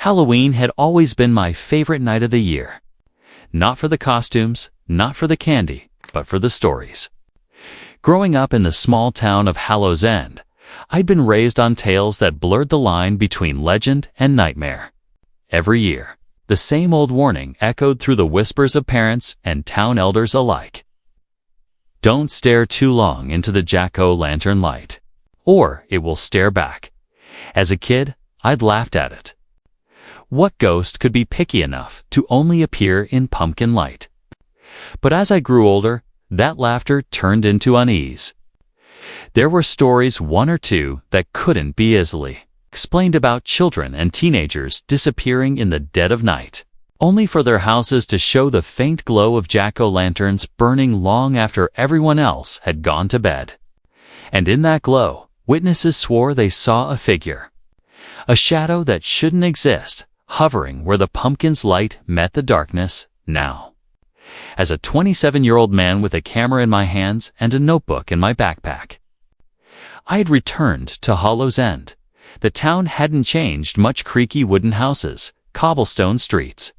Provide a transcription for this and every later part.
Halloween had always been my favorite night of the year. Not for the costumes, not for the candy, but for the stories. Growing up in the small town of Hallows End, I'd been raised on tales that blurred the line between legend and nightmare. Every year, the same old warning echoed through the whispers of parents and town elders alike. Don't stare too long into the jack-o'-lantern light, or it will stare back. As a kid, I'd laughed at it. What ghost could be picky enough to only appear in pumpkin light? But as I grew older, that laughter turned into unease. There were stories, one or two, that couldn't be easily explained about children and teenagers disappearing in the dead of night, only for their houses to show the faint glow of jack-o'-lanterns burning long after everyone else had gone to bed. And in that glow, witnesses swore they saw a figure, a shadow that shouldn't exist, hovering where the pumpkin's light met the darkness now. As a 27-year-old man with a camera in my hands and a notebook in my backpack, I had returned to Hallows End. The town hadn't changed much: creaky wooden houses, cobblestone streets,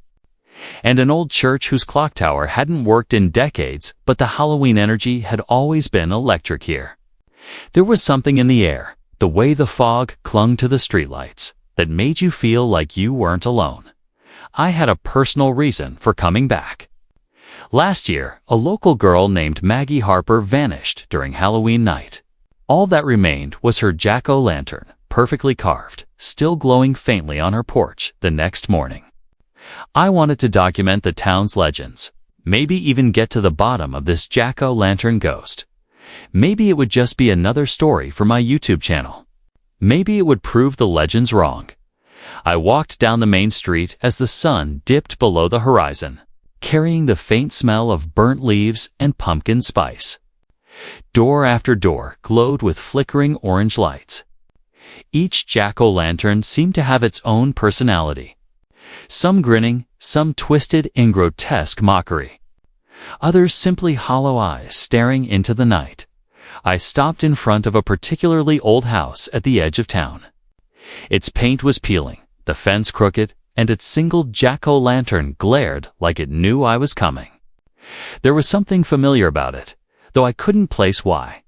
and an old church whose clock tower hadn't worked in decades, but the Halloween energy had always been electric here. There was something in the air, the way the fog clung to the streetlights, that made you feel like you weren't alone. I had a personal reason for coming back. Last year, a local girl named Maggie Harper vanished during Halloween night. All that remained was her jack-o'-lantern, perfectly carved, still glowing faintly on her porch the next morning. I wanted to document the town's legends, maybe even get to the bottom of this jack-o'-lantern ghost. Maybe it would just be another story for my YouTube channel. Maybe it would prove the legends wrong. I walked down the main street as the sun dipped below the horizon, carrying the faint smell of burnt leaves and pumpkin spice. Door after door glowed with flickering orange lights. Each jack-o'-lantern seemed to have its own personality. Some grinning, some twisted in grotesque mockery. Others simply hollow eyes staring into the night. I stopped in front of a particularly old house at the edge of town. Its paint was peeling, the fence crooked, and its single jack-o'-lantern glared like it knew I was coming. There was something familiar about it, though I couldn't place why.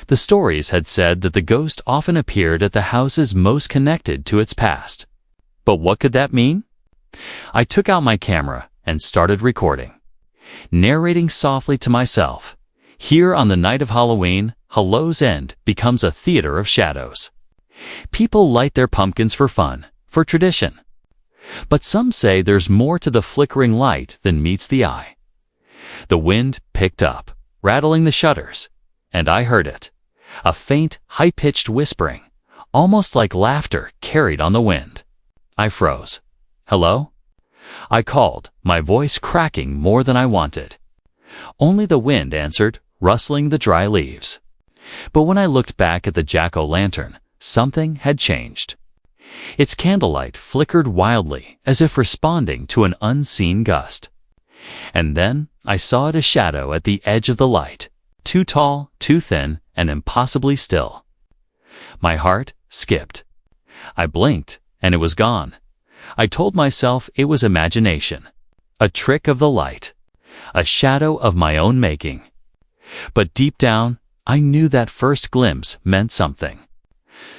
The stories had said that the ghost often appeared at the houses most connected to its past. But what could that mean? I took out my camera and started recording, narrating softly to myself. Here on the night of Halloween, Hallows End becomes a theater of shadows. People light their pumpkins for fun, for tradition. But some say there's more to the flickering light than meets the eye. The wind picked up, rattling the shutters, and I heard it. A faint, high-pitched whispering, almost like laughter carried on the wind. I froze. Hello? I called, my voice cracking more than I wanted. Only the wind answered, rustling the dry leaves. But when I looked back at the jack-o'-lantern, something had changed. Its candlelight flickered wildly, as if responding to an unseen gust. And then I saw it a shadow at the edge of the light, too tall, too thin, and impossibly still. My heart skipped. I blinked, and it was gone. I told myself it was imagination, a trick of the light, a shadow of my own making. But deep down, I knew that first glimpse meant something.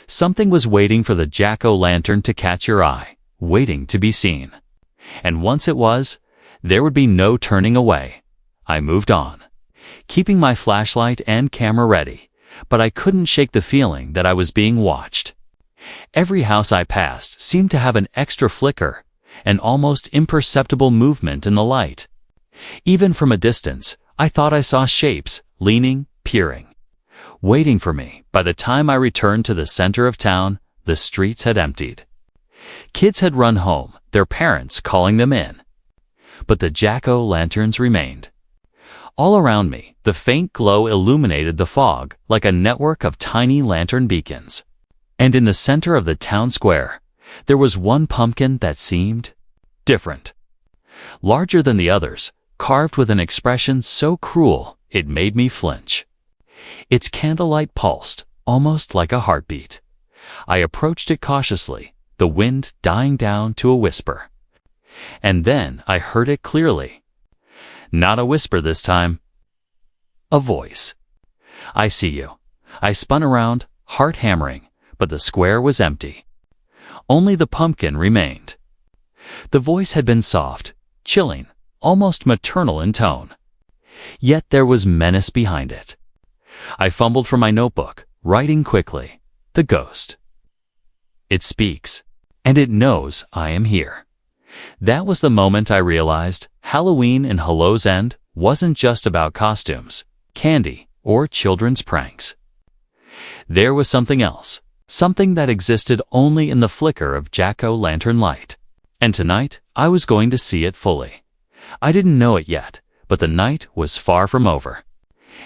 Something was waiting for the jack-o'-lantern to catch your eye, waiting to be seen. And once it was, there would be no turning away. I moved on, keeping my flashlight and camera ready, but I couldn't shake the feeling that I was being watched. Every house I passed seemed to have an extra flicker, an almost imperceptible movement in the light. Even from a distance, I thought I saw shapes, leaning, peering, waiting for me. By the time I returned to the center of town, the streets had emptied. Kids had run home, their parents calling them in. But the jack-o'-lanterns remained. All around me, the faint glow illuminated the fog like a network of tiny lantern beacons. And in the center of the town square, there was one pumpkin that seemed different. Larger than the others, carved with an expression so cruel it made me flinch. Its candlelight pulsed, almost like a heartbeat. I approached it cautiously, the wind dying down to a whisper. And then I heard it clearly. Not a whisper this time. A voice. I see you. I spun around, heart hammering, but the square was empty. Only the pumpkin remained. The voice had been soft, chilling, almost maternal in tone. Yet there was menace behind it. I fumbled for my notebook, writing quickly. The ghost. It speaks, and it knows I am here. That was the moment I realized Halloween in Hallow's End wasn't just about costumes, candy, or children's pranks. There was something else, something that existed only in the flicker of jack-o'-lantern light. And tonight, I was going to see it fully. I didn't know it yet, but the night was far from over.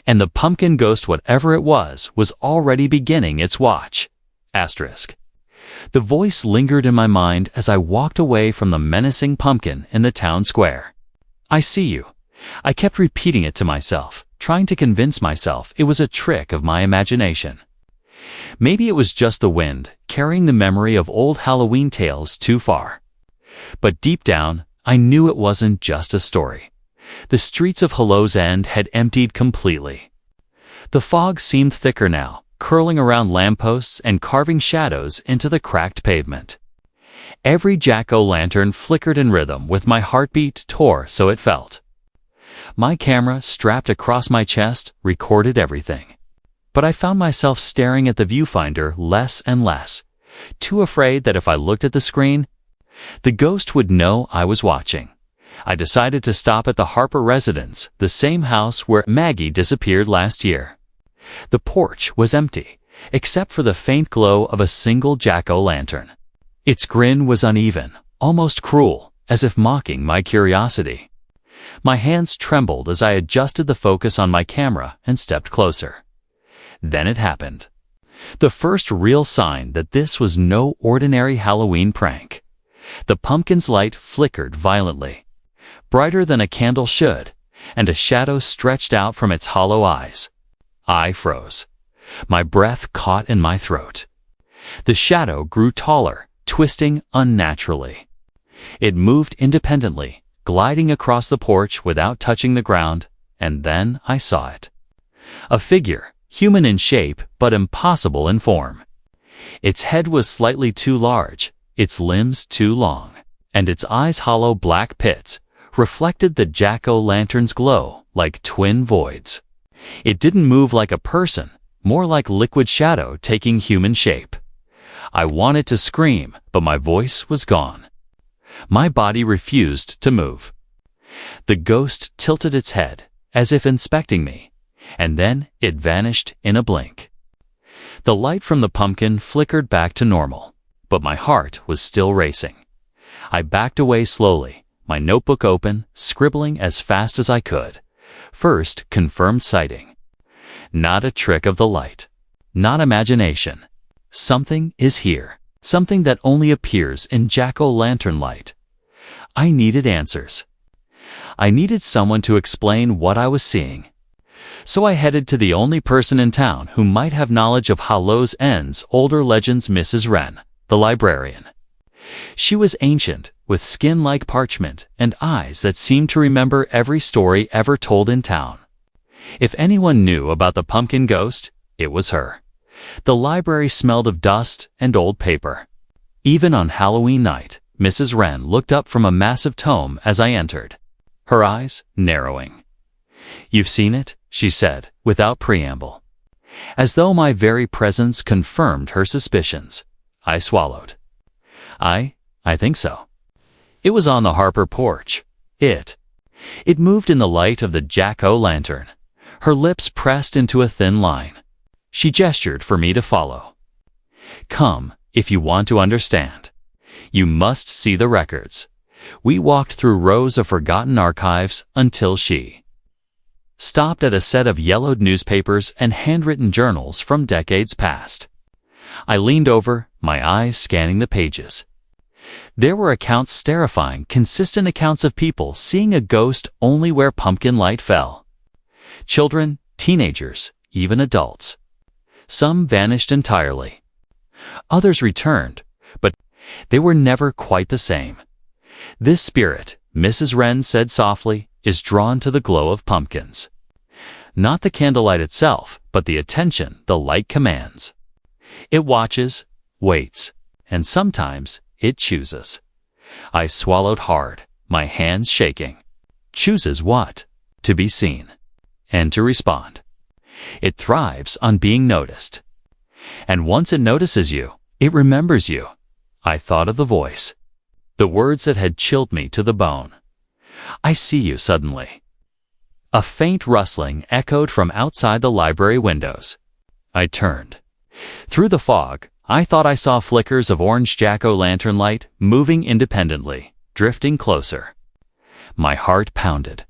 And the pumpkin ghost, whatever it was already beginning its watch. Asterisk. The voice lingered in my mind as I walked away from the menacing pumpkin in the town square. I see you. I kept repeating it to myself, trying to convince myself it was a trick of my imagination. Maybe it was just the wind, carrying the memory of old Halloween tales too far. But deep down, I knew it wasn't just a story. The streets of Hallow's End had emptied completely. The fog seemed thicker now, curling around lampposts and carving shadows into the cracked pavement. Every jack-o'-lantern flickered in rhythm with my heartbeat, tore so it felt. My camera, strapped across my chest, recorded everything. But I found myself staring at the viewfinder less and less, too afraid that if I looked at the screen, the ghost would know I was watching. I decided to stop at the Harper residence, the same house where Maggie disappeared last year. The porch was empty, except for the faint glow of a single jack-o'-lantern. Its grin was uneven, almost cruel, as if mocking my curiosity. My hands trembled as I adjusted the focus on my camera and stepped closer. Then it happened. The first real sign that this was no ordinary Halloween prank. The pumpkin's light flickered violently, brighter than a candle should, and a shadow stretched out from its hollow eyes. I froze. My breath caught in my throat. The shadow grew taller, twisting unnaturally. It moved independently, gliding across the porch without touching the ground, and then I saw it. A figure, human in shape but impossible in form. Its head was slightly too large, its limbs too long, and its eyes, hollow black pits, reflected the jack-o'-lantern's glow like twin voids. It didn't move like a person, more like liquid shadow taking human shape. I wanted to scream, but my voice was gone. My body refused to move. The ghost tilted its head, as if inspecting me, and then it vanished in a blink. The light from the pumpkin flickered back to normal, but my heart was still racing. I backed away slowly, my notebook open, scribbling as fast as I could. First, confirmed sighting. Not a trick of the light. Not imagination. Something is here. Something that only appears in jack-o'-lantern light. I needed answers. I needed someone to explain what I was seeing. So I headed to the only person in town who might have knowledge of Hallow's End's older legends, Mrs. Wren, the librarian. She was ancient, with skin like parchment and eyes that seemed to remember every story ever told in town. If anyone knew about the pumpkin ghost, it was her. The library smelled of dust and old paper. Even on Halloween night, Mrs. Wren looked up from a massive tome as I entered, her eyes narrowing. "You've seen it?" she said, without preamble. As though my very presence confirmed her suspicions, I swallowed. I think so. It was on the Harper porch. It moved in the light of the jack-o'-lantern, her lips pressed into a thin line. She gestured for me to follow. "Come, if you want to understand. You must see the records." We walked through rows of forgotten archives until she stopped at a set of yellowed newspapers and handwritten journals from decades past. I leaned over, my eyes scanning the pages. There were accounts, terrifying, consistent accounts of people seeing a ghost only where pumpkin light fell. Children, teenagers, even adults. Some vanished entirely. Others returned, but They were never quite the same. This spirit, Mrs. Wren said softly, is drawn to the glow of pumpkins. Not the candlelight itself, but the attention the light commands. It watches, waits, and sometimes it chooses. I swallowed hard, my hands shaking. Chooses what? To be seen. And to respond. It thrives on being noticed. And once it notices you, it remembers you. I thought of the voice. The words that had chilled me to the bone. I see you suddenly. A faint rustling echoed from outside the library windows. I turned. Through the fog, I thought I saw flickers of orange jack-o'-lantern light moving independently, drifting closer. My heart pounded.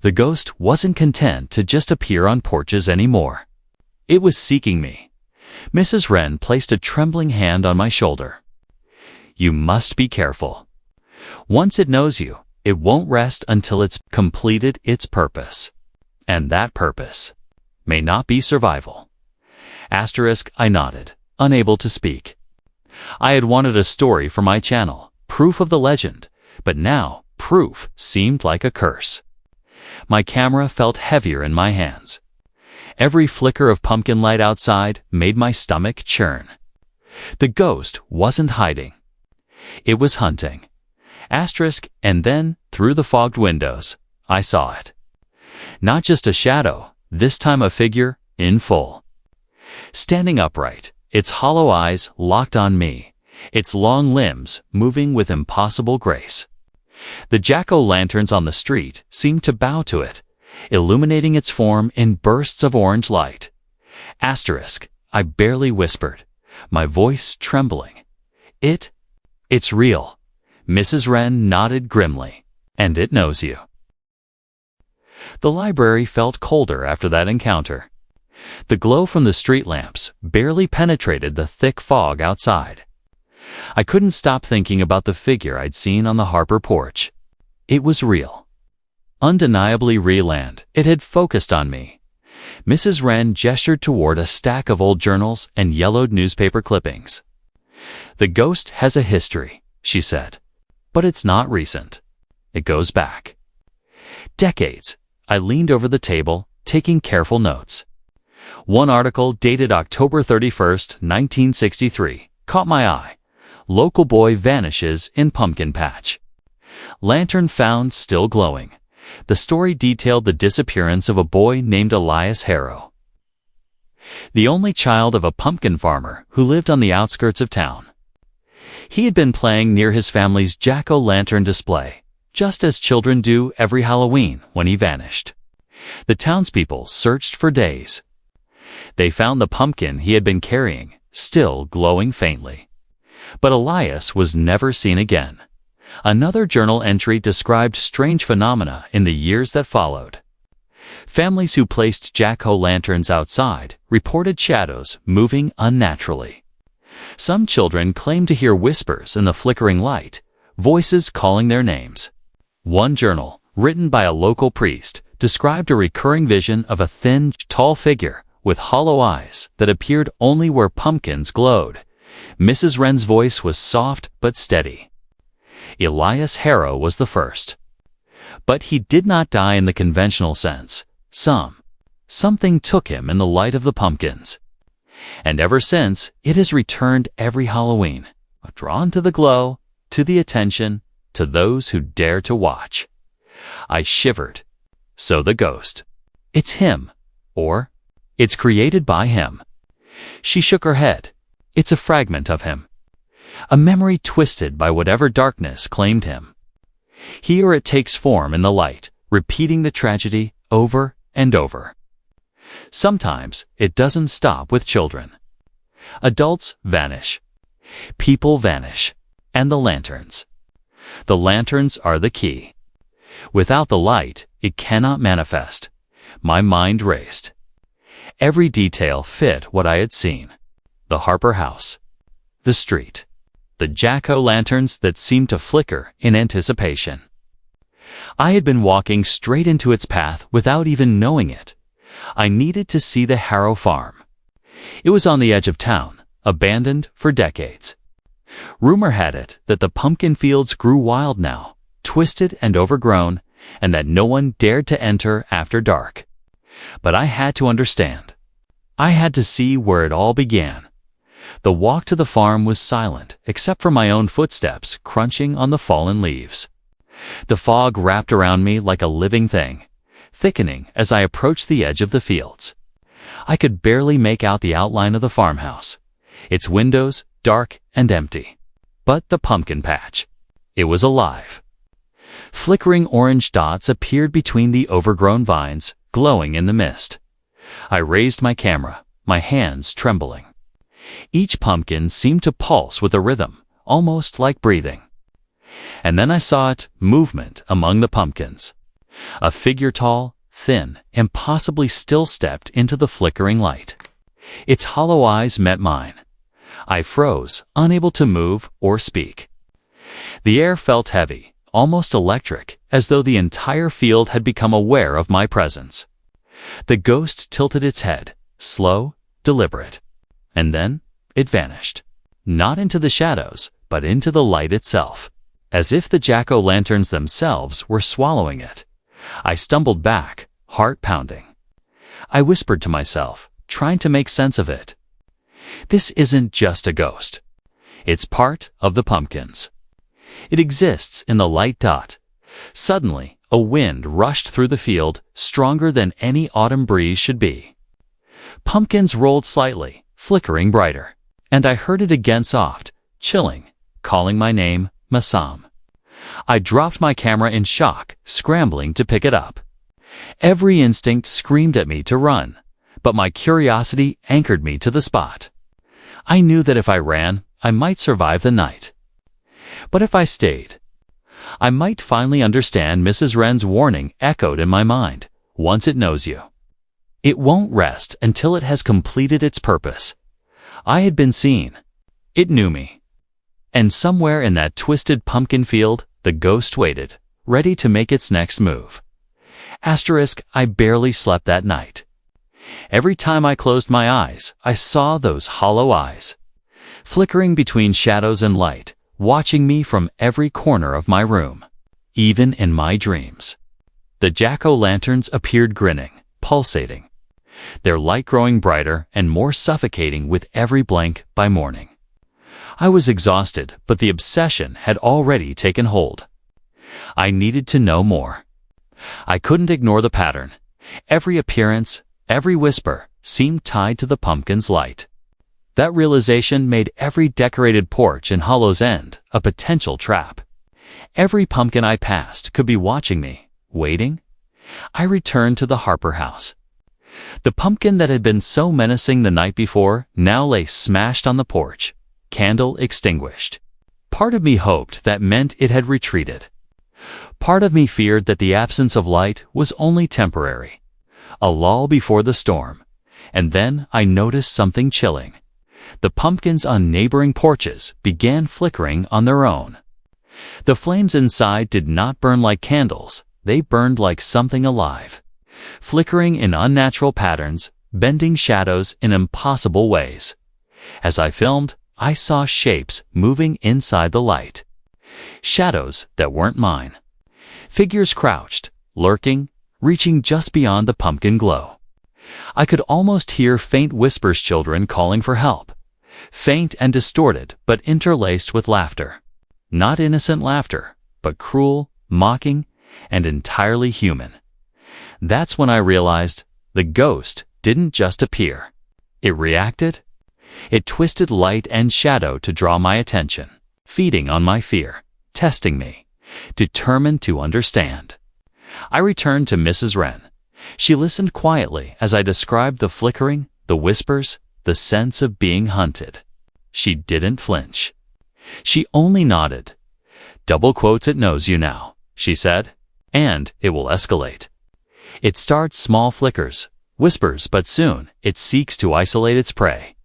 The ghost wasn't content to just appear on porches anymore. It was seeking me. Mrs. Wren placed a trembling hand on my shoulder. You must be careful. Once it knows you, it won't rest until it's completed its purpose. And that purpose may not be survival. Asterisk, I nodded, unable to speak. I had wanted a story for my channel, proof of the legend, but now proof seemed like a curse. My camera felt heavier in my hands. Every flicker of pumpkin light outside made my stomach churn. The ghost wasn't hiding. It was hunting. Asterisk, and then, through the fogged windows, I saw it. Not just a shadow, this time a figure in full. Standing upright, its hollow eyes locked on me, its long limbs moving with impossible grace. The jack-o'-lanterns on the street seemed to bow to it, illuminating its form in bursts of orange light. Asterisk, I barely whispered, my voice trembling. It's real. Mrs. Wren nodded grimly. And it knows you. The library felt colder after that encounter. The glow from the street lamps barely penetrated the thick fog outside. I couldn't stop thinking about the figure I'd seen on the Harper porch. It was real. Undeniably real, and it had focused on me. Mrs. Wren gestured toward a stack of old journals and yellowed newspaper clippings. The ghost has a history, she said, but it's not recent. It goes back decades. I leaned over the table, taking careful notes. One article dated October 31st, 1963, caught my eye. Local boy vanishes in pumpkin patch. Lantern found still glowing. The story detailed the disappearance of a boy named Elias Harrow, the only child of a pumpkin farmer who lived on the outskirts of town. He had been playing near his family's jack-o'-lantern display, just as children do every Halloween when he vanished. The townspeople searched for days. They found the pumpkin he had been carrying, still glowing faintly. But Elias was never seen again. Another journal entry described strange phenomena in the years that followed. Families who placed jack-o'-lanterns outside reported shadows moving unnaturally. Some children claimed to hear whispers in the flickering light, voices calling their names. One journal, written by a local priest, described a recurring vision of a thin, tall figure with hollow eyes that appeared only where pumpkins glowed. Mrs. Wren's voice was soft but steady. Elias Harrow was the first. But he did not die in the conventional sense. Something took him in the light of the pumpkins. And ever since, it has returned every Halloween, drawn to the glow, to the attention, to those who dare to watch. I shivered. So the ghost. It's him. Or, it's created by him. She shook her head. It's a fragment of him. A memory twisted by whatever darkness claimed him. Here it takes form in the light, repeating the tragedy over and over. Sometimes it doesn't stop with children. Adults vanish. People vanish. And the lanterns. The lanterns are the key. Without the light, it cannot manifest. My mind raced. Every detail fit what I had seen. The Harper house. The street. The jack-o'-lanterns that seemed to flicker in anticipation. I had been walking straight into its path without even knowing it. I needed to see the Harrow farm. It was on the edge of town, abandoned for decades. Rumor had it that the pumpkin fields grew wild now, twisted and overgrown, and that no one dared to enter after dark. But I had to understand. I had to see where it all began. The walk to the farm was silent, except for my own footsteps crunching on the fallen leaves. The fog wrapped around me like a living thing, thickening as I approached the edge of the fields. I could barely make out the outline of the farmhouse, its windows dark and empty. But the pumpkin patch, it was alive. Flickering orange dots appeared between the overgrown vines, glowing in the mist. I raised my camera, my hands trembling. Each pumpkin seemed to pulse with a rhythm, almost like breathing. And then I saw it, movement among the pumpkins. A figure tall, thin, impossibly still stepped into the flickering light. Its hollow eyes met mine. I froze, unable to move or speak. The air felt heavy, almost electric, as though the entire field had become aware of my presence. The ghost tilted its head, slow, deliberate. And then it vanished. Not into the shadows, but into the light itself, as if the jack-o'-lanterns themselves were swallowing it. I stumbled back, heart pounding. I whispered to myself, trying to make sense of it. This isn't just a ghost. It's part of the pumpkins. It exists in the light dot. Suddenly, a wind rushed through the field, stronger than any autumn breeze should be. Pumpkins rolled slightly, flickering brighter, and I heard it again soft, chilling, calling my name, Masam. I dropped my camera in shock, scrambling to pick it up. Every instinct screamed at me to run, but my curiosity anchored me to the spot. I knew that if I ran, I might survive the night. But if I stayed, I might finally understand Mrs. Wren's warning echoed in my mind. Once it knows you, it won't rest until it has completed its purpose. I had been seen. It knew me. And somewhere in that twisted pumpkin field, the ghost waited, ready to make its next move. I barely slept that night. Every time I closed my eyes, I saw those hollow eyes, flickering between shadows and light, watching me from every corner of my room, even in my dreams. The jack-o'-lanterns appeared grinning, pulsating, their light growing brighter and more suffocating with every blink by morning. I was exhausted, but the obsession had already taken hold. I needed to know more. I couldn't ignore the pattern. Every appearance, every whisper seemed tied to the pumpkin's light. That realization made every decorated porch in Hollow's End a potential trap. Every pumpkin I passed could be watching me, waiting. I returned to the Harper house. The pumpkin that had been so menacing the night before now lay smashed on the porch, candle extinguished. Part of me hoped that meant it had retreated. Part of me feared that the absence of light was only temporary, a lull before the storm. And then I noticed something chilling. The pumpkins on neighboring porches began flickering on their own. The flames inside did not burn like candles, they burned like something alive, flickering in unnatural patterns, bending shadows in impossible ways. As I filmed, I saw shapes moving inside the light. Shadows that weren't mine. Figures crouched, lurking, reaching just beyond the pumpkin glow. I could almost hear faint whispers, children calling for help. Faint and distorted, but interlaced with laughter. Not innocent laughter, but cruel, mocking, and entirely human. That's when I realized the ghost didn't just appear. It reacted. It twisted light and shadow to draw my attention, feeding on my fear, testing me, determined to understand. I returned to Mrs. Wren. She listened quietly as I described the flickering, the whispers, the sense of being hunted. She didn't flinch. She only nodded. "Double quotes, it knows you now," she said, "and it will escalate. It starts small flickers, whispers, but soon it seeks to isolate its prey."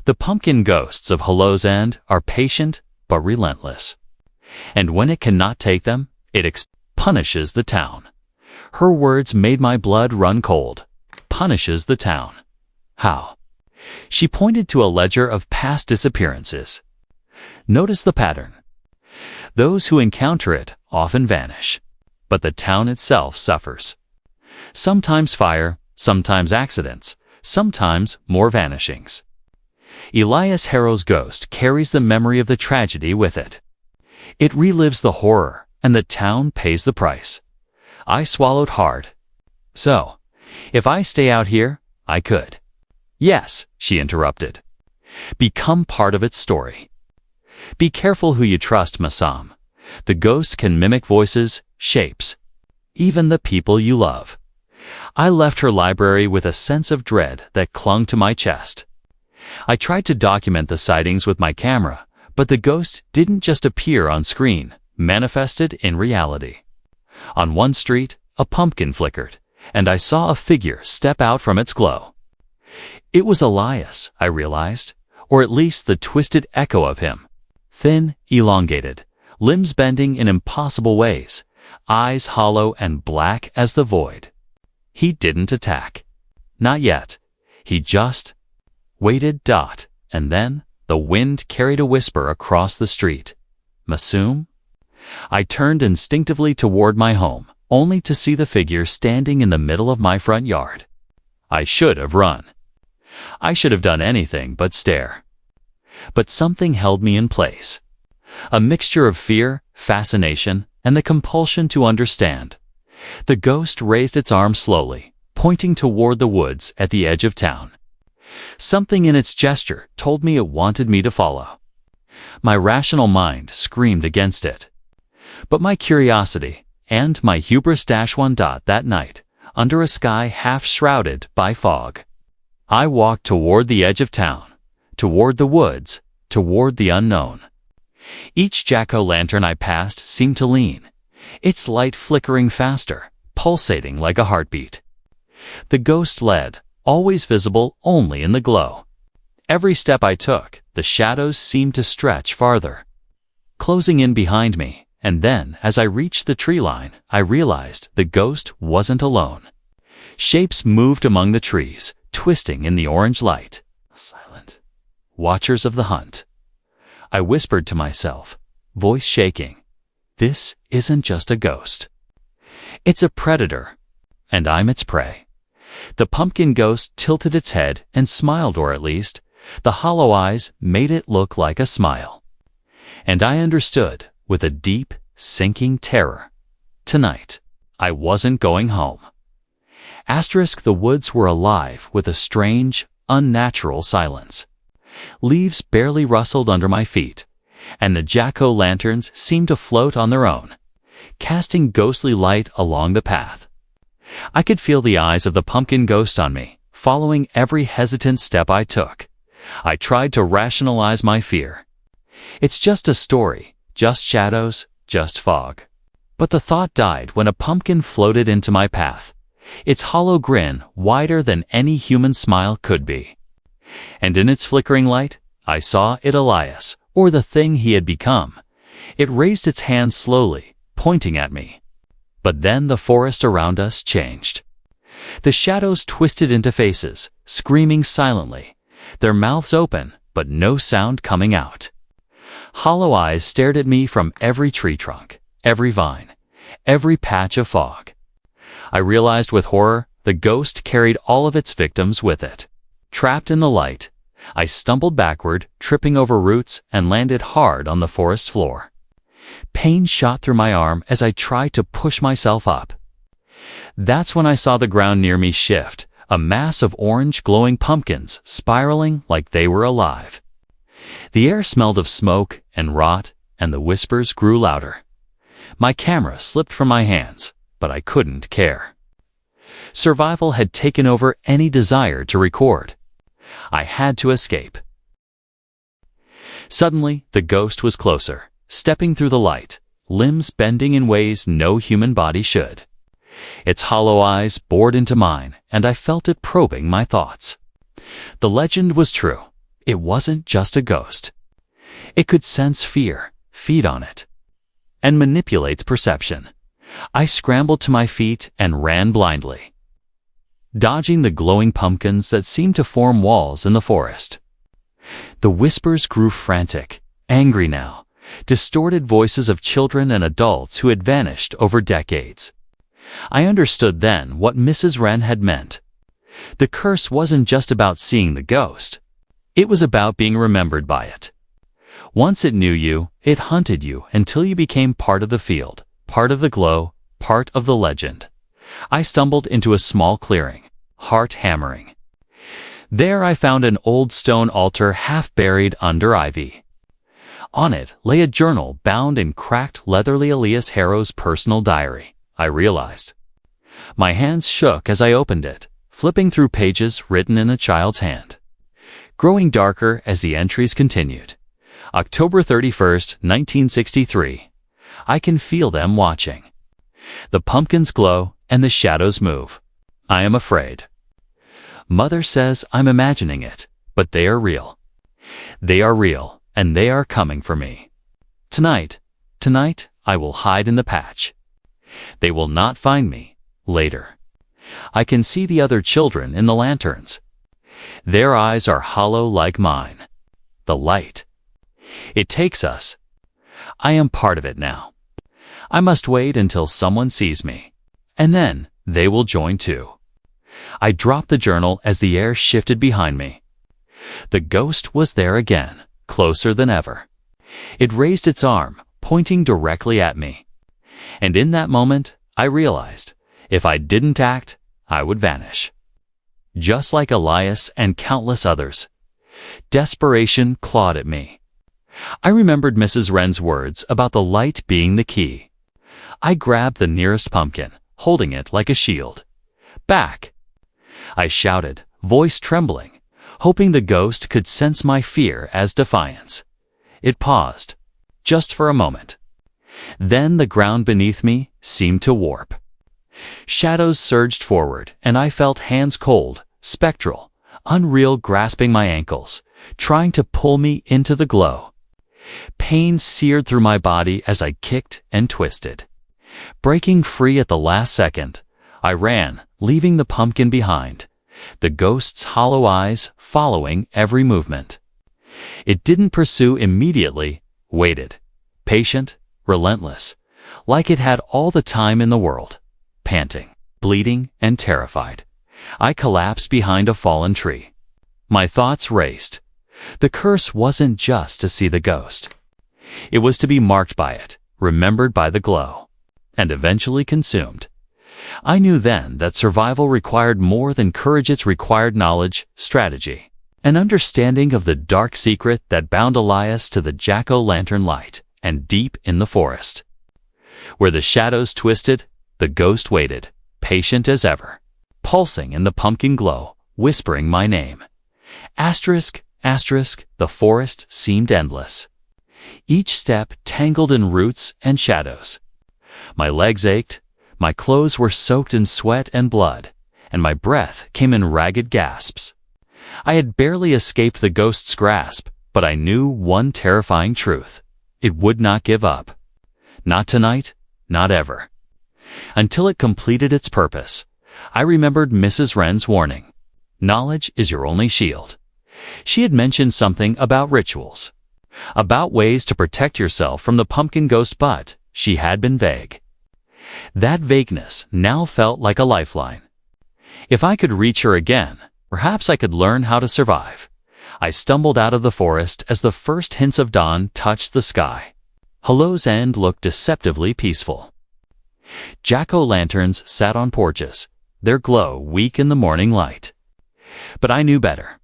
The pumpkin ghosts of Hollow's End are patient but relentless. And when it cannot take them, it punishes the town. Her words made my blood run cold. Punishes the town. How? She pointed to a ledger of past disappearances. Notice the pattern. Those who encounter it often vanish, but the town itself suffers. Sometimes fire, sometimes accidents, sometimes more vanishings. Elias Harrow's ghost carries the memory of the tragedy with it. It relives the horror, and the town pays the price. I swallowed hard. So, if I stay out here, I could. Yes, she interrupted. Become part of its story. Be careful who you trust, Masam. The ghost can mimic voices, shapes, even the people you love. I left her library with a sense of dread that clung to my chest. I tried to document the sightings with my camera, but the ghost didn't just appear on screen, manifested in reality. On one street, a pumpkin flickered, and I saw a figure step out from its glow. It was Elias, I realized, or at least the twisted echo of him. Thin, elongated, limbs bending in impossible ways, eyes hollow and black as the void. He didn't attack. Not yet. He just waited. And then the wind carried a whisper across the street. Masum? I turned instinctively toward my home, only to see the figure standing in the middle of my front yard. I should have run. I should have done anything but stare. But something held me in place. A mixture of fear, fascination, and the compulsion to understand. The ghost raised its arm slowly, pointing toward the woods at the edge of town. Something in its gesture told me it wanted me to follow. My rational mind screamed against it. But my curiosity and my hubris -1 that night, under a sky half shrouded by fog. I walked toward the edge of town, toward the woods, toward the unknown. Each jack-o'-lantern I passed seemed to lean, its light flickering faster, pulsating like a heartbeat. The ghost led, always visible only in the glow. Every step I took, the shadows seemed to stretch farther, closing in behind me, and then, as I reached the tree line, I realized the ghost wasn't alone. Shapes moved among the trees, twisting in the orange light. Silent. Watchers of the hunt. I whispered to myself, voice shaking. This isn't just a ghost. It's a predator, and I'm its prey. The pumpkin ghost tilted its head and smiled, or at least, the hollow eyes made it look like a smile. And I understood, with a deep, sinking terror. Tonight, I wasn't going home. The woods were alive with a strange, unnatural silence. Leaves barely rustled under my feet, and the jack-o'-lanterns seemed to float on their own, casting ghostly light along the path. I could feel the eyes of the pumpkin ghost on me, following every hesitant step I took. I tried to rationalize my fear. It's just a story, just shadows, just fog. But the thought died when a pumpkin floated into my path, its hollow grin wider than any human smile could be. And in its flickering light, I saw it Elias, or the thing he had become. It raised its hand slowly, pointing at me. But then the forest around us changed. The shadows twisted into faces, screaming silently, their mouths open, but no sound coming out. Hollow eyes stared at me from every tree trunk, every vine, every patch of fog. I realized with horror, the ghost carried all of its victims with it. Trapped in the light, I stumbled backward, tripping over roots, and landed hard on the forest floor. Pain shot through my arm as I tried to push myself up. That's when I saw the ground near me shift, a mass of orange glowing pumpkins spiraling like they were alive. The air smelled of smoke and rot, and the whispers grew louder. My camera slipped from my hands, but I couldn't care. Survival had taken over any desire to record. I had to escape. Suddenly, the ghost was closer, stepping through the light, limbs bending in ways no human body should. Its hollow eyes bored into mine, and I felt it probing my thoughts. The legend was true. It wasn't just a ghost. It could sense fear, feed on it, and manipulate perception. I scrambled to my feet and ran blindly, dodging the glowing pumpkins that seemed to form walls in the forest. The whispers grew frantic, angry now, distorted voices of children and adults who had vanished over decades. I understood then what Mrs. Wren had meant. The curse wasn't just about seeing the ghost. It was about being remembered by it. Once it knew you, it hunted you until you became part of the field, part of the glow, part of the legend. I stumbled into a small clearing, heart hammering. There I found an old stone altar half buried under ivy. On it lay a journal bound in cracked leatherly Elias Harrow's personal diary, I realized. My hands shook as I opened it, flipping through pages written in a child's hand. Growing darker as the entries continued. October 31st, 1963. I can feel them watching. The pumpkins glow and the shadows move. I am afraid. Mother says I'm imagining it, but they are real. They are real, and they are coming for me. Tonight, I will hide in the patch. They will not find me. Later. I can see the other children in the lanterns. Their eyes are hollow like mine. The light. It takes us. I am part of it now. I must wait until someone sees me. And then they will join too. I dropped the journal as the air shifted behind me. The ghost was there again, closer than ever. It raised its arm, pointing directly at me. And in that moment, I realized, if I didn't act, I would vanish. Just like Elias and countless others. Desperation clawed at me. I remembered Mrs. Wren's words about the light being the key. I grabbed the nearest pumpkin, holding it like a shield. Back! I shouted, voice trembling, hoping the ghost could sense my fear as defiance. It paused, just for a moment. Then the ground beneath me seemed to warp. Shadows surged forward, and I felt hands cold, spectral, unreal grasping my ankles, trying to pull me into the glow. Pain seared through my body as I kicked and twisted. Breaking free at the last second, I ran, leaving the pumpkin behind, the ghost's hollow eyes following every movement. It didn't pursue immediately, waited, patient, relentless, like it had all the time in the world. Panting, bleeding, and terrified, I collapsed behind a fallen tree. My thoughts raced. The curse wasn't just to see the ghost. It was to be marked by it, remembered by the glow, and eventually consumed. I knew then that survival required more than courage. It required knowledge, strategy, an understanding of the dark secret that bound Elias to the jack-o'-lantern light, and deep in the forest. Where the shadows twisted, the ghost waited, patient as ever, pulsing in the pumpkin glow, whispering my name. Asterisk, asterisk, the forest seemed endless. Each step tangled in roots and shadows. My legs ached, my clothes were soaked in sweat and blood, and my breath came in ragged gasps. I had barely escaped the ghost's grasp, but I knew one terrifying truth. It would not give up. Not tonight, not ever. Until it completed its purpose. I remembered Mrs. Wren's warning. Knowledge is your only shield. She had mentioned something about rituals, about ways to protect yourself from the pumpkin ghost, but she had been vague. That vagueness now felt like a lifeline. If I could reach her again, perhaps I could learn how to survive. I stumbled out of the forest as the first hints of dawn touched the sky. Hollow's End looked deceptively peaceful. Jack-o'-lanterns sat on porches, their glow weak in the morning light. But I knew better.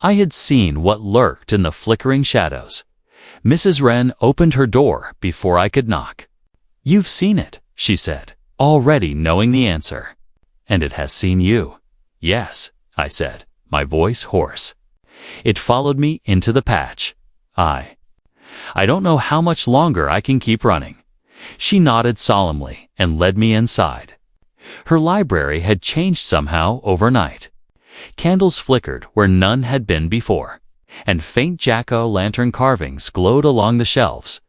I had seen what lurked in the flickering shadows. Mrs. Wren opened her door before I could knock. "You've seen it," she said, already knowing the answer. "And it has seen you." "Yes," I said, my voice hoarse. "It followed me into the patch. I don't know how much longer I can keep running." She nodded solemnly and led me inside. Her library had changed somehow overnight. Candles flickered where none had been before, and faint jack-o'-lantern carvings glowed along the shelves,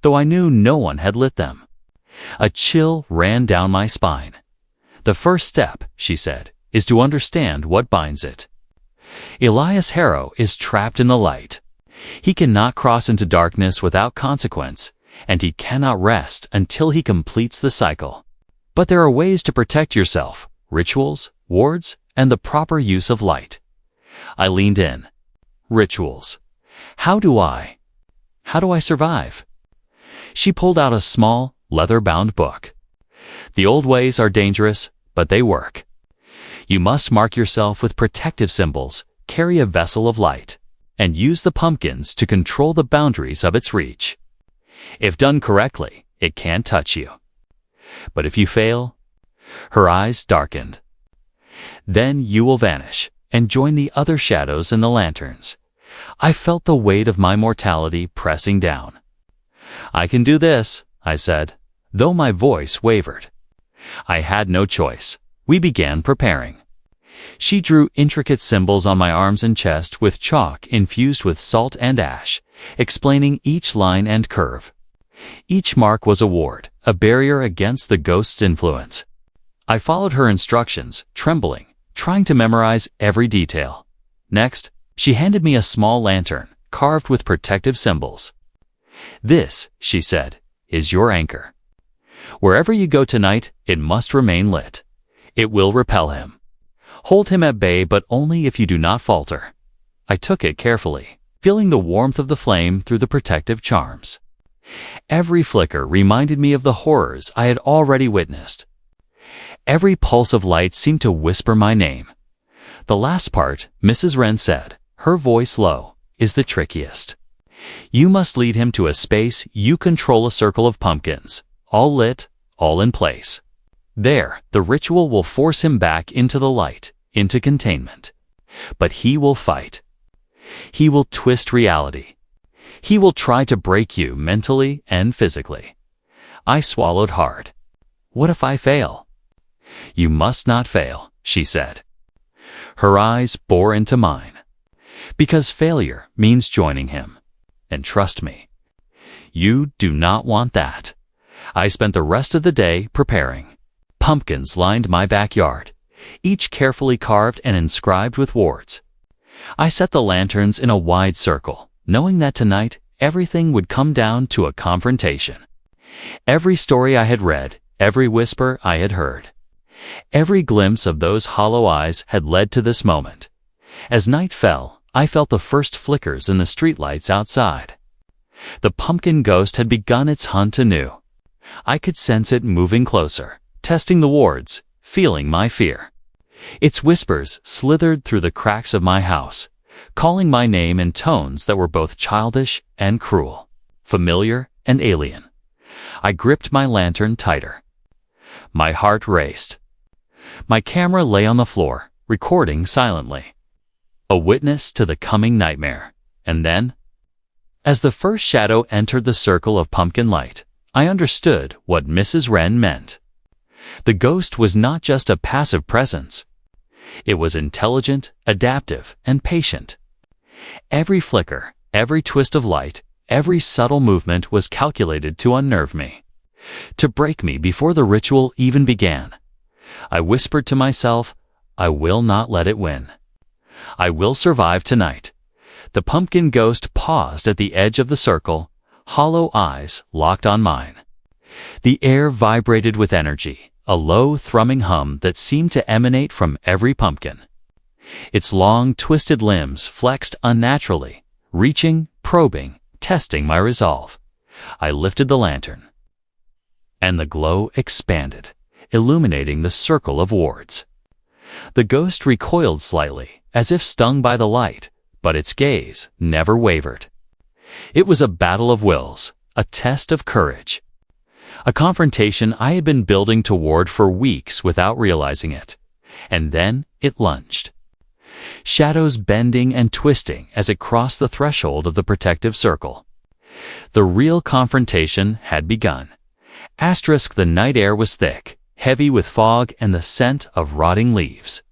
though I knew no one had lit them. A chill ran down my spine. "The first step," she said, "is to understand what binds it. Elias Harrow is trapped in the light. He cannot cross into darkness without consequence, and he cannot rest until he completes the cycle. But there are ways to protect yourself: rituals, wards, and the proper use of light. I leaned in. Rituals. How do I survive? She pulled out a small, leather-bound book. The old ways are dangerous, but they work. You must mark yourself with protective symbols, carry a vessel of light, and use the pumpkins to control the boundaries of its reach. If done correctly, it can't touch you. But if you fail, her eyes darkened. Then you will vanish and join the other shadows in the lanterns. I felt the weight of my mortality pressing down. I can do this, I said, though my voice wavered. I had no choice. We began preparing. She drew intricate symbols on my arms and chest with chalk infused with salt and ash, explaining each line and curve. Each mark was a ward, a barrier against the ghost's influence. I followed her instructions, trembling, trying to memorize every detail. Next, she handed me a small lantern, carved with protective symbols. "This," she said, "is your anchor. Wherever you go tonight, it must remain lit. It will repel him. Hold him at bay, but only if you do not falter." I took it carefully, feeling the warmth of the flame through the protective charms. Every flicker reminded me of the horrors I had already witnessed. Every pulse of light seemed to whisper my name. The last part, Mrs. Wren said, her voice low, is the trickiest. You must lead him to a space you control, a circle of pumpkins, all lit, all in place. There, the ritual will force him back into the light, into containment. But he will fight. He will twist reality. He will try to break you mentally and physically. I swallowed hard. What if I fail? You must not fail, she said. Her eyes bore into mine. Because failure means joining him. And trust me, you do not want that. I spent the rest of the day preparing. Pumpkins lined my backyard, each carefully carved and inscribed with wards. I set the lanterns in a wide circle, knowing that tonight everything would come down to a confrontation. Every story I had read, every whisper I had heard, every glimpse of those hollow eyes had led to this moment. As night fell, I felt the first flickers in the streetlights outside. The pumpkin ghost had begun its hunt anew. I could sense it moving closer, testing the wards, feeling my fear. Its whispers slithered through the cracks of my house, calling my name in tones that were both childish and cruel, familiar and alien. I gripped my lantern tighter. My heart raced. My camera lay on the floor, recording silently. A witness to the coming nightmare. And then, as the first shadow entered the circle of pumpkin light, I understood what Mrs. Wren meant. The ghost was not just a passive presence. It was intelligent, adaptive, and patient. Every flicker, every twist of light, every subtle movement was calculated to unnerve me, to break me before the ritual even began. I whispered to myself, I will not let it win. I will survive tonight. The pumpkin ghost paused at the edge of the circle, hollow eyes locked on mine. The air vibrated with energy, a low thrumming hum that seemed to emanate from every pumpkin. Its long, twisted limbs flexed unnaturally, reaching, probing, testing my resolve. I lifted the lantern, and the glow expanded, illuminating the circle of wards. The ghost recoiled slightly, as if stung by the light, but its gaze never wavered. It was a battle of wills, a test of courage. A confrontation I had been building toward for weeks without realizing it. And then it lunged. Shadows bending and twisting as it crossed the threshold of the protective circle. The real confrontation had begun. The night air was thick, heavy with fog and the scent of rotting leaves.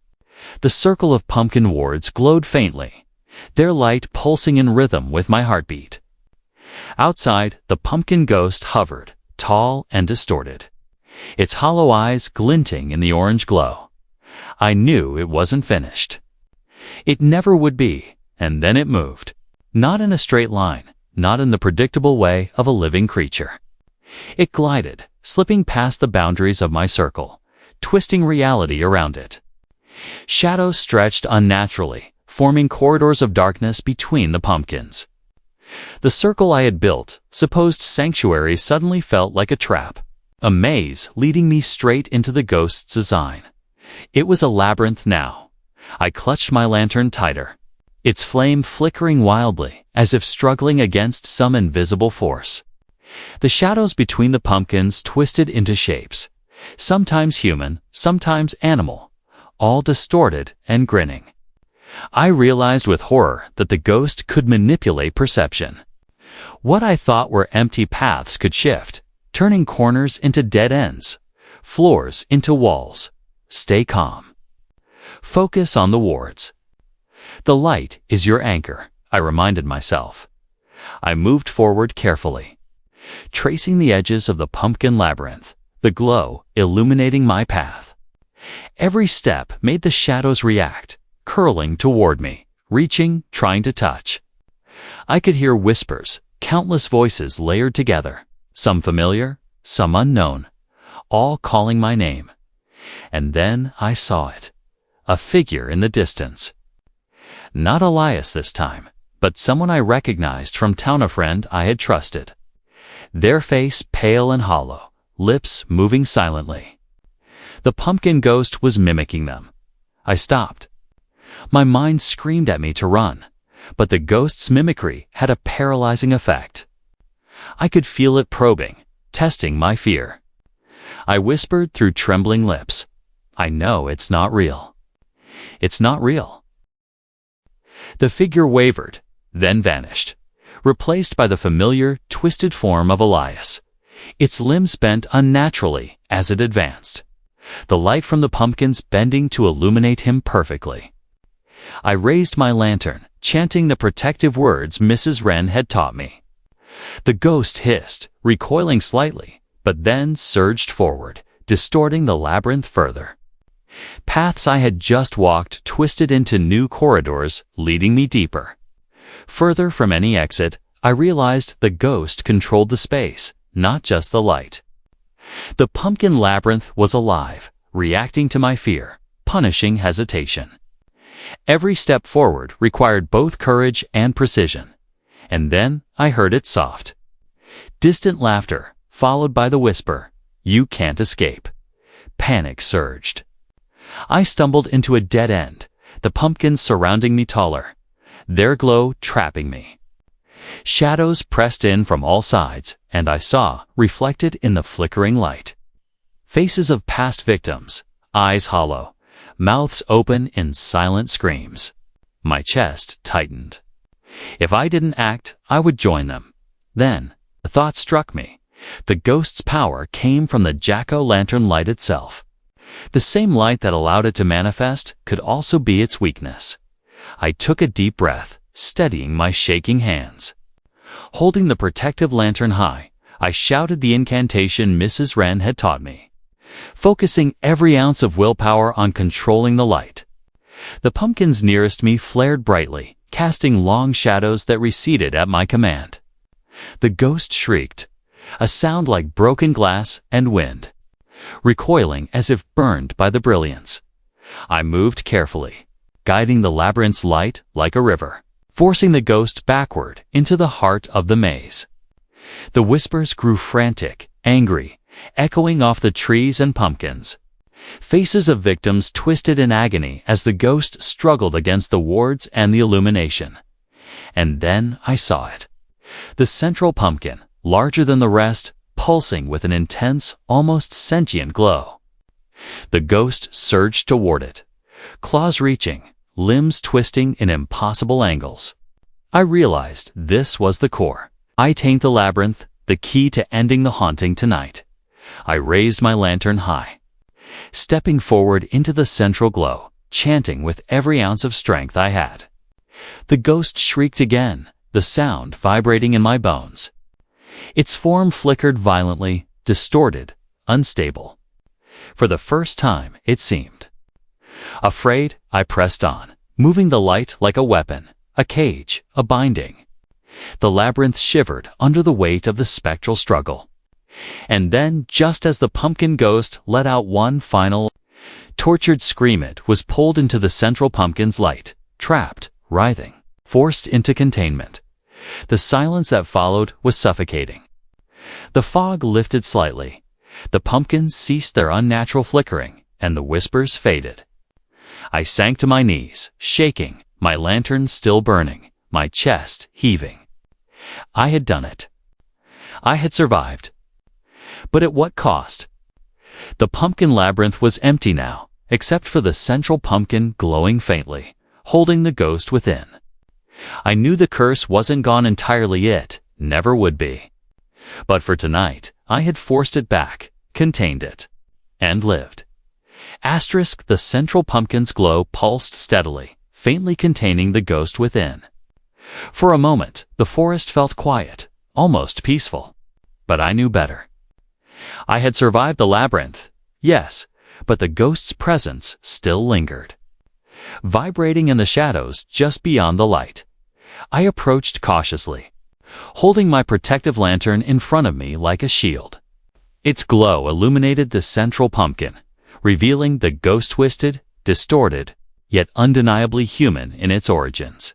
The circle of pumpkin wards glowed faintly, their light pulsing in rhythm with my heartbeat. Outside, the pumpkin ghost hovered, tall and distorted, its hollow eyes glinting in the orange glow. I knew it wasn't finished. It never would be, and then it moved. Not in a straight line, not in the predictable way of a living creature. It glided, slipping past the boundaries of my circle, twisting reality around it. Shadows stretched unnaturally, forming corridors of darkness between the pumpkins. The circle I had built, supposed sanctuary, suddenly felt like a trap, a maze leading me straight into the ghost's design. It was a labyrinth now. I clutched my lantern tighter, its flame flickering wildly, as if struggling against some invisible force. The shadows between the pumpkins twisted into shapes, sometimes human, sometimes animal, all distorted and grinning. I realized with horror that the ghost could manipulate perception. What I thought were empty paths could shift, turning corners into dead ends, floors into walls. Stay calm. Focus on the wards. The light is your anchor, I reminded myself. I moved forward carefully, tracing the edges of the pumpkin labyrinth, the glow illuminating my path. Every step made the shadows react, curling toward me, reaching, trying to touch. I could hear whispers, countless voices layered together, some familiar, some unknown, all calling my name. And then I saw it, a figure in the distance. Not Elias this time, but someone I recognized from town, a friend I had trusted. Their face pale and hollow, lips moving silently. The pumpkin ghost was mimicking them. I stopped. My mind screamed at me to run, but the ghost's mimicry had a paralyzing effect. I could feel it probing, testing my fear. I whispered through trembling lips, "I know it's not real. It's not real." The figure wavered, then vanished, replaced by the familiar, twisted form of Elias. Its limbs bent unnaturally as it advanced, the light from the pumpkins bending to illuminate him perfectly. I raised my lantern, chanting the protective words Mrs. Wren had taught me. The ghost hissed, recoiling slightly, but then surged forward, distorting the labyrinth further. Paths I had just walked twisted into new corridors, leading me deeper. Further from any exit, I realized the ghost controlled the space, not just the light. The pumpkin labyrinth was alive, reacting to my fear, punishing hesitation. Every step forward required both courage and precision. And then I heard its soft, distant laughter, followed by the whisper, "You can't escape." Panic surged. I stumbled into a dead end, the pumpkins surrounding me taller, their glow trapping me. Shadows pressed in from all sides, and I saw, reflected in the flickering light, faces of past victims, eyes hollow, mouths open in silent screams. My chest tightened. If I didn't act, I would join them. Then, a thought struck me. The ghost's power came from the jack-o'-lantern light itself. The same light that allowed it to manifest could also be its weakness. I took a deep breath, steadying my shaking hands. Holding the protective lantern high, I shouted the incantation Mrs. Wren had taught me, focusing every ounce of willpower on controlling the light. The pumpkins nearest me flared brightly, casting long shadows that receded at my command. The ghost shrieked, a sound like broken glass and wind, recoiling as if burned by the brilliance. I moved carefully, guiding the labyrinth's light like a river, forcing the ghost backward into the heart of the maze. The whispers grew frantic, angry, echoing off the trees and pumpkins. Faces of victims twisted in agony as the ghost struggled against the wards and the illumination. And then I saw it. The central pumpkin, larger than the rest, pulsing with an intense, almost sentient glow. The ghost surged toward it, claws reaching, limbs twisting in impossible angles. I realized this was the core. I taint the labyrinth, the key to ending the haunting tonight. I raised my lantern high, stepping forward into the central glow, chanting with every ounce of strength I had. The ghost shrieked again, the sound vibrating in my bones. Its form flickered violently, distorted, unstable. For the first time, it seemed. Afraid, I pressed on, moving the light like a weapon, a cage, a binding. The labyrinth shivered under the weight of the spectral struggle. And then, just as the pumpkin ghost let out one final, tortured scream, it was pulled into the central pumpkin's light, trapped, writhing, forced into containment. The silence that followed was suffocating. The fog lifted slightly. The pumpkins ceased their unnatural flickering, and the whispers faded. I sank to my knees, shaking, my lantern still burning, my chest heaving. I had done it. I had survived. But at what cost? The pumpkin labyrinth was empty now, except for the central pumpkin glowing faintly, holding the ghost within. I knew the curse wasn't gone entirely, it never would be. But for tonight, I had forced it back, contained it, and lived. Asterisk, the central pumpkin's glow pulsed steadily, faintly containing the ghost within. For a moment, the forest felt quiet, almost peaceful. But I knew better. I had survived the labyrinth, yes, but the ghost's presence still lingered. Vibrating in the shadows just beyond the light, I approached cautiously, holding my protective lantern in front of me like a shield. Its glow illuminated the central pumpkin, revealing the ghost twisted, distorted, yet undeniably human in its origins.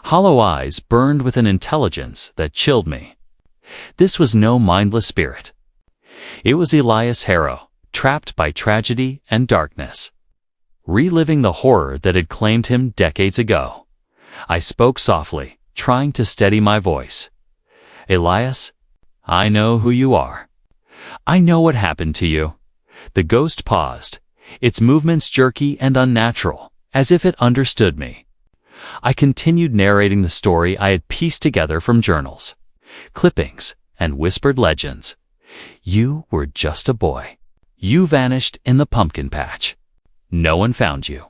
Hollow eyes burned with an intelligence that chilled me. This was no mindless spirit. It was Elias Harrow, trapped by tragedy and darkness, reliving the horror that had claimed him decades ago. I spoke softly, trying to steady my voice. Elias, I know who you are. I know what happened to you. The ghost paused, its movements jerky and unnatural, as if it understood me. I continued narrating the story I had pieced together from journals, clippings, and whispered legends. You were just a boy. You vanished in the pumpkin patch. No one found you.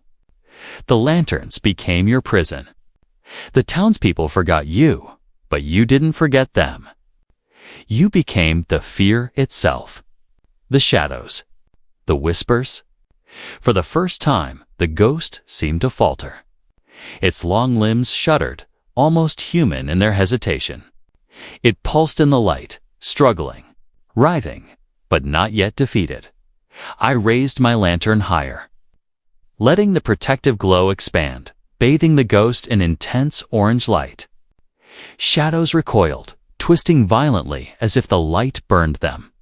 The lanterns became your prison. The townspeople forgot you, but you didn't forget them. You became the fear itself. The shadows. The whispers. For the first time, the ghost seemed to falter. Its long limbs shuddered, almost human in their hesitation. It pulsed in the light, struggling, writhing, but not yet defeated. I raised my lantern higher, letting the protective glow expand, bathing the ghost in intense orange light. Shadows recoiled, twisting violently as if the light burned them.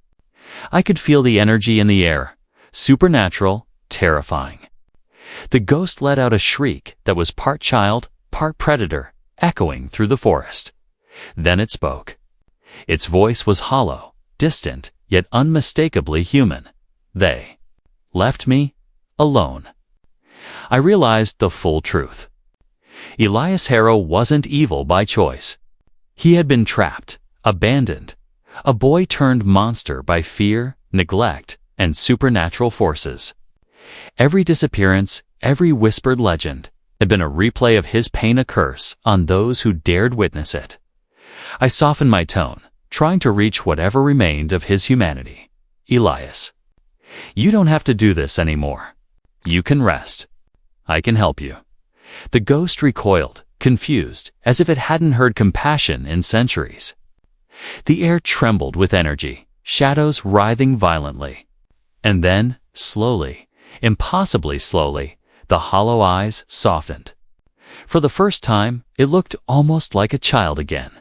I could feel the energy in the air, supernatural, terrifying. The ghost let out a shriek that was part child, part predator, echoing through the forest. Then it spoke. Its voice was hollow, distant, yet unmistakably human. They left me alone. I realized the full truth. Elias Harrow wasn't evil by choice. He had been trapped, abandoned, a boy turned monster by fear, neglect, and supernatural forces. Every disappearance, every whispered legend, had been a replay of his pain, a curse on those who dared witness it. I softened my tone, trying to reach whatever remained of his humanity. Elias, you don't have to do this anymore. You can rest. I can help you. The ghost recoiled, confused, as if it hadn't heard compassion in centuries. The air trembled with energy, shadows writhing violently. And then, slowly, impossibly slowly, the hollow eyes softened. For the first time, it looked almost like a child again.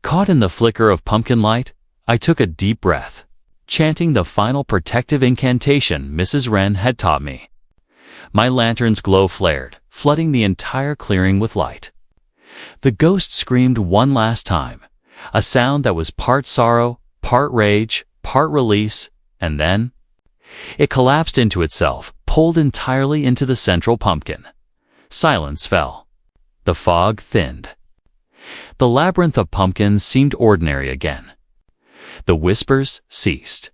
Caught in the flicker of pumpkin light, I took a deep breath, chanting the final protective incantation Mrs. Wren had taught me. My lantern's glow flared, flooding the entire clearing with light. The ghost screamed one last time, a sound that was part sorrow, part rage, part release, and then it collapsed into itself, pulled entirely into the central pumpkin. Silence fell. The fog thinned. The labyrinth of pumpkins seemed ordinary again. The whispers ceased.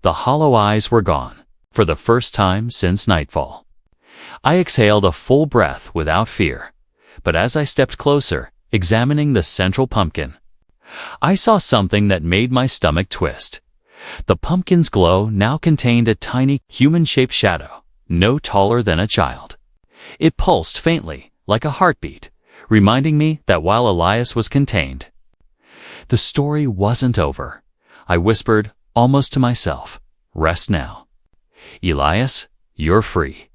The hollow eyes were gone, for the first time since nightfall. I exhaled a full breath without fear, but as I stepped closer, examining the central pumpkin, I saw something that made my stomach twist. The pumpkin's glow now contained a tiny, human-shaped shadow, no taller than a child. It pulsed faintly, like a heartbeat, reminding me that while Elias was contained, the story wasn't over. I whispered, almost to myself, "Rest now. Elias, you're free."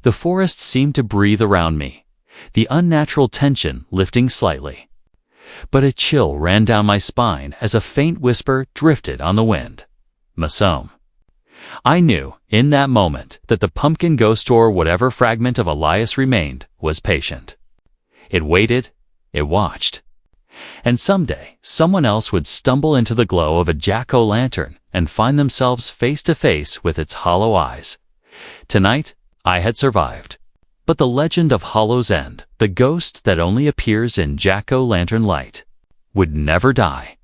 The forest seemed to breathe around me, the unnatural tension lifting slightly. But a chill ran down my spine as a faint whisper drifted on the wind. "Masom." I knew, in that moment, that the pumpkin ghost or whatever fragment of Elias remained was patient. It waited, it watched. And someday, someone else would stumble into the glow of a jack-o'-lantern and find themselves face to face with its hollow eyes. Tonight, I had survived. But the legend of Hollow's End, the ghost that only appears in jack-o'-lantern light, would never die.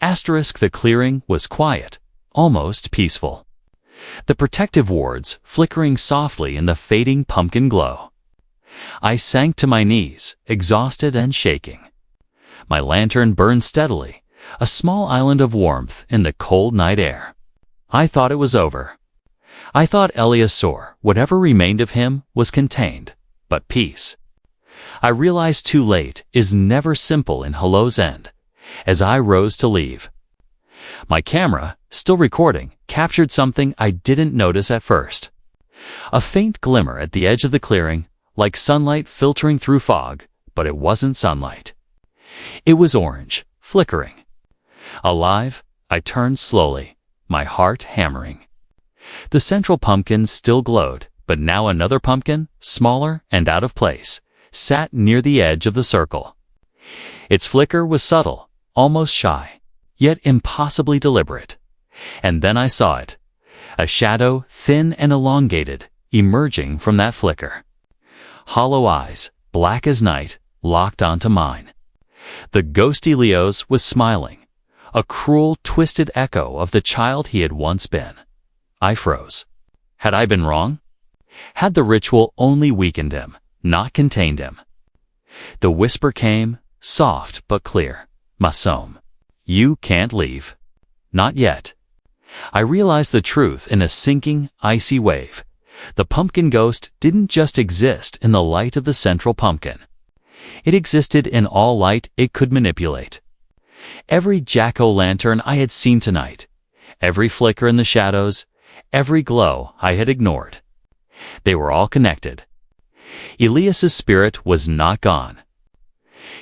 The clearing was quiet, almost peaceful. The protective wards flickering softly in the fading pumpkin glow. I sank to my knees, exhausted and shaking. My lantern burned steadily, a small island of warmth in the cold night air. I thought it was over. I thought Elias, or whatever remained of him, was contained, but peace, I realized too late, is never simple in Hollow's End. As I rose to leave, my camera, still recording, captured something I didn't notice at first. A faint glimmer at the edge of the clearing, like sunlight filtering through fog, but it wasn't sunlight. It was orange, flickering. Alive, I turned slowly, my heart hammering. The central pumpkin still glowed, but now another pumpkin, smaller and out of place, sat near the edge of the circle. Its flicker was subtle, almost shy, yet impossibly deliberate. And then I saw it, a shadow, thin and elongated, emerging from that flicker. Hollow eyes, black as night, locked onto mine. The ghosty Leos was smiling, a cruel, twisted echo of the child he had once been. I froze. Had I been wrong? Had the ritual only weakened him, not contained him? The whisper came, soft but clear. "Masom, you can't leave. Not yet." I realized the truth in a sinking, icy wave. The pumpkin ghost didn't just exist in the light of the central pumpkin. It existed in all light it could manipulate. Every jack-o'-lantern I had seen tonight, every flicker in the shadows, every glow I had ignored. They were all connected. Elias's spirit was not gone.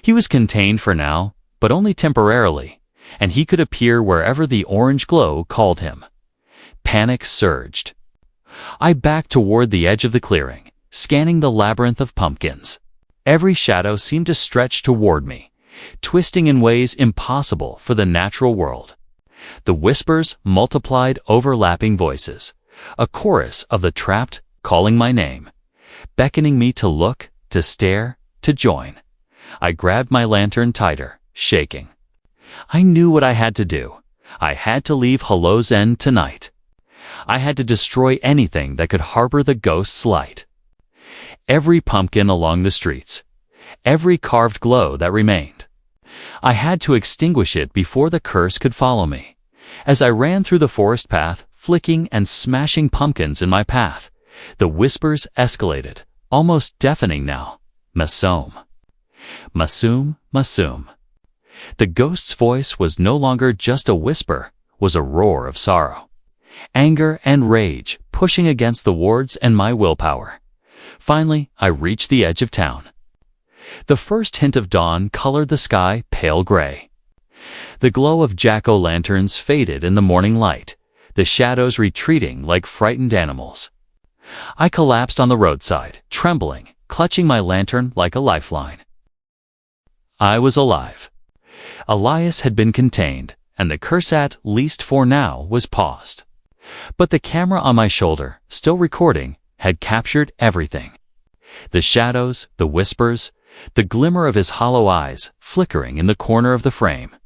He was contained for now, but only temporarily, and he could appear wherever the orange glow called him. Panic surged. I backed toward the edge of the clearing, scanning the labyrinth of pumpkins. Every shadow seemed to stretch toward me, twisting in ways impossible for the natural world. The whispers multiplied, overlapping voices, a chorus of the trapped calling my name, beckoning me to look, to stare, to join. I grabbed my lantern tighter, shaking. I knew what I had to do. I had to leave Hollow's End tonight. I had to destroy anything that could harbor the ghost's light. Every pumpkin along the streets, every carved glow that remained. I had to extinguish it before the curse could follow me. As I ran through the forest path, flicking and smashing pumpkins in my path, the whispers escalated, almost deafening now. "Masom. Masom, Masom." The ghost's voice was no longer just a whisper, was a roar of sorrow. Anger and rage pushing against the wards and my willpower. Finally, I reached the edge of town. The first hint of dawn colored the sky pale gray. The glow of jack-o'-lanterns faded in the morning light, the shadows retreating like frightened animals. I collapsed on the roadside, trembling, clutching my lantern like a lifeline. I was alive. Elias had been contained, and the curse, at least for now, was paused. But the camera on my shoulder, still recording, had captured everything. The shadows, the whispers, the glimmer of his hollow eyes flickering in the corner of the frame.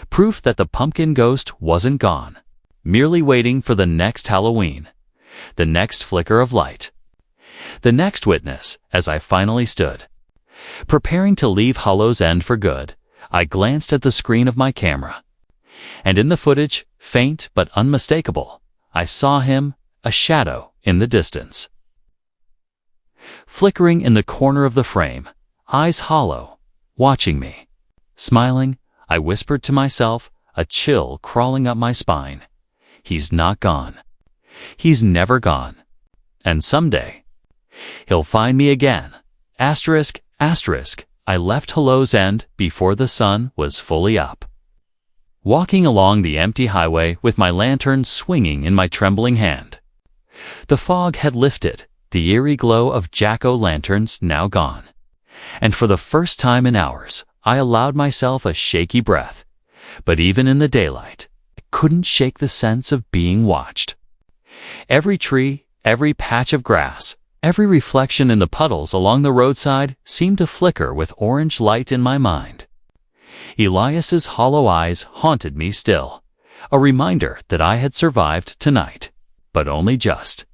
Proof that the pumpkin ghost wasn't gone, merely waiting for the next Halloween, the next flicker of light. The next witness, as I finally stood, preparing to leave Hollow's End for good, I glanced at the screen of my camera. And in the footage, faint but unmistakable, I saw him, a shadow in the distance. Flickering in the corner of the frame, eyes hollow, watching me. Smiling, I whispered to myself, a chill crawling up my spine. He's not gone. He's never gone. And someday, he'll find me again. Asterisk, asterisk, I left Hallow's End before the sun was fully up. Walking along the empty highway with my lantern swinging in my trembling hand. The fog had lifted, the eerie glow of jack-o'-lanterns now gone. And for the first time in hours, I allowed myself a shaky breath. But even in the daylight, I couldn't shake the sense of being watched. Every tree, every patch of grass, every reflection in the puddles along the roadside seemed to flicker with orange light in my mind. Elias's hollow eyes haunted me still, a reminder that I had survived tonight, but only just.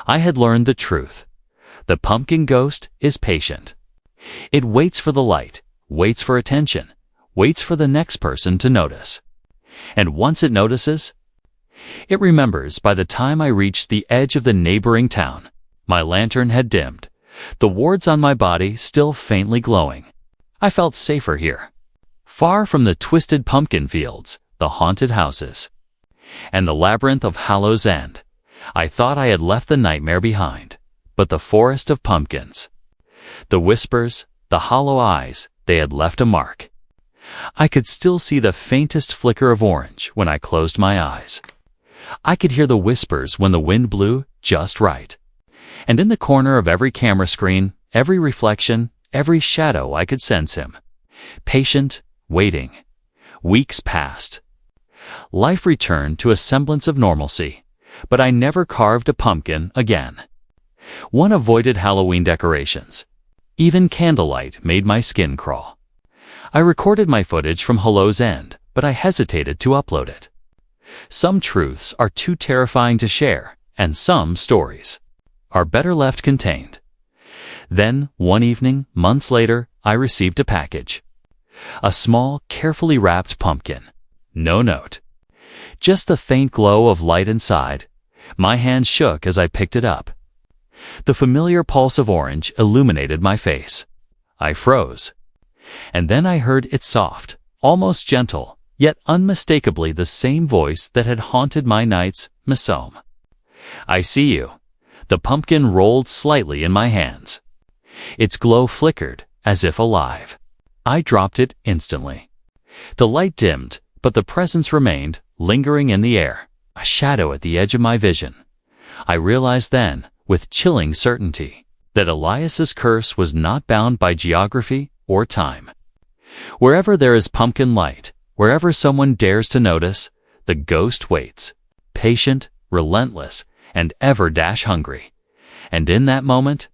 I had learned the truth. The pumpkin ghost is patient. It waits for the light, waits for attention, waits for the next person to notice. And once it notices, it remembers. By the time I reached the edge of the neighboring town, my lantern had dimmed, the wards on my body still faintly glowing. I felt safer here, far from the twisted pumpkin fields, the haunted houses, and the labyrinth of Hallow's End. I thought I had left the nightmare behind, but the forest of pumpkins, the whispers, the hollow eyes, they had left a mark. I could still see the faintest flicker of orange when I closed my eyes. I could hear the whispers when the wind blew just right. And in the corner of every camera screen, every reflection, every shadow, I could sense him. Patient, waiting. Weeks passed. Life returned to a semblance of normalcy, but I never carved a pumpkin again. One avoided Halloween decorations. Even candlelight made my skin crawl. I recorded my footage from Hallow's End, but I hesitated to upload it. Some truths are too terrifying to share, and some stories are better left contained. Then, one evening, months later, I received a package. A small, carefully wrapped pumpkin. No note. Just the faint glow of light inside. My hand shook as I picked it up. The familiar pulse of orange illuminated my face. I froze. And then I heard its soft, almost gentle, yet unmistakably the same voice that had haunted my nights, Masome. I see you. The pumpkin rolled slightly in my hands. Its glow flickered, as if alive. I dropped it instantly. The light dimmed, but the presence remained, lingering in the air, a shadow at the edge of my vision. I realized then, with chilling certainty, that Elias's curse was not bound by geography or time. Wherever there is pumpkin light, wherever someone dares to notice, the ghost waits, patient, relentless, and ever-hungry. And in that moment,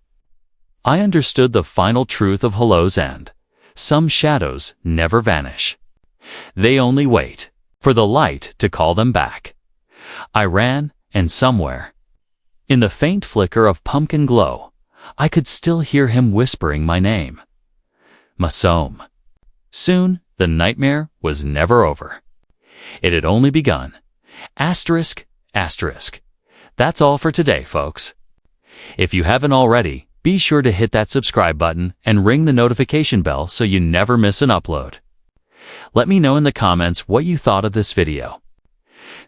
I understood the final truth of Hallow's End. Some shadows never vanish. They only wait for the light to call them back. I ran, and somewhere, in the faint flicker of pumpkin glow, I could still hear him whispering my name. Masome. Soon, the nightmare was never over. It had only begun. Asterisk, asterisk. That's all for today, folks. If you haven't already, be sure to hit that subscribe button and ring the notification bell so you never miss an upload. Let me know in the comments what you thought of this video.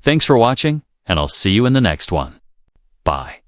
Thanks for watching, and I'll see you in the next one. Bye.